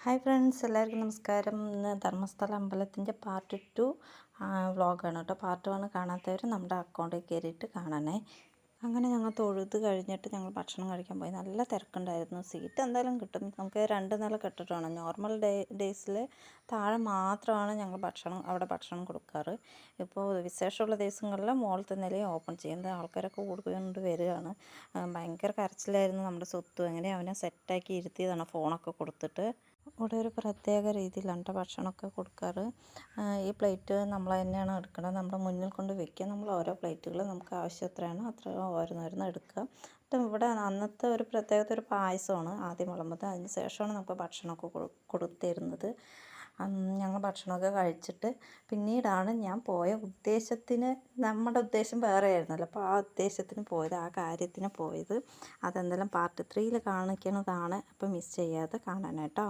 Hi friends, എല്ലാവർക്കും നമസ്കാരം. ഇന്ന് ധർമ്മസ്ഥല അമ്പലത്തിൻ്റെ പാർട്ട് 2 വ്ളോഗാണ് കേട്ടോ. പാർട്ട് 1 കാണാത്തവർ നമ്മുടെ അക്കൗണ്ടിൽ കയറിയിട്ട് കാണണേ. അങ്ങനെ ഞങ്ങൾ തൊഴുത് കഴിഞ്ഞിട്ട് ഞങ്ങൾ ഭക്ഷണം കഴിക്കാൻ പോയി. നല്ല തിരക്കുണ്ടായിരുന്നു. സീറ്റ് എന്തായാലും കിട്ടും. നമുക്ക് 2 നില കെട്ടിടമാണ്. നോർമൽ ഡേയ്സിൽ താഴെ മാത്രമാണ് ഞങ്ങൾ അവിടെ ഭക്ഷണം കൊടുക്കാറ്. ഇപ്പോൾ വിശേഷമുള്ള ദിവസങ്ങളിൽ മുകളിലത്തെ നിലയും ഓപ്പൺ ചെയ്യുന്നത്. ആൾക്കാരൊക്കെ കൊണ്ട് വരികയാണ്. ഭയങ്കര കരച്ചിലായിരുന്നു നമ്മുടെ സ്വത്തും. എങ്ങനെ അവനെ സെറ്റാക്കി ഇരുത്തിയതാണ് ഫോണൊക്കെ കൊടുത്തിട്ട്. ഇവിടെ ഒരു പ്രത്യേക രീതിയിലാണ് കേട്ടോ ഭക്ഷണമൊക്കെ കൊടുക്കാറ്. ഈ പ്ലേറ്റ് നമ്മൾ തന്നെയാണ് എടുക്കുന്നത്. നമ്മുടെ മുന്നിൽ കൊണ്ട് വെക്കുക. നമ്മൾ ഓരോ പ്ലേറ്റുകൾ നമുക്ക് ആവശ്യം എത്രയാണോ അത്ര ഓരോന്നോരോന്ന് എടുക്കുക. എന്നിട്ട് ഇവിടെ അന്നത്തെ ഒരു പ്രത്യേകത ഒരു പായസമാണ് ആദ്യം വിളമ്പുന്നത്. അതിന് ശേഷമാണ് നമുക്ക് ഭക്ഷണമൊക്കെ കൊടുത്തിരുന്നത്. ഞങ്ങൾ ഭക്ഷണമൊക്കെ കഴിച്ചിട്ട് പിന്നീടാണ് ഞാൻ പോയ ഉദ്ദേശത്തിന്, നമ്മുടെ ഉദ്ദേശം വേറെ ആയിരുന്നല്ലോ, അപ്പോൾ ആ ഉദ്ദേശത്തിന് പോയത്, ആ കാര്യത്തിന് പോയത്. അതെന്തെല്ലാം പാർട്ട് 3 കാണിക്കുന്നതാണ്. അപ്പോൾ മിസ് ചെയ്യാതെ കാണാൻ കേട്ടോ.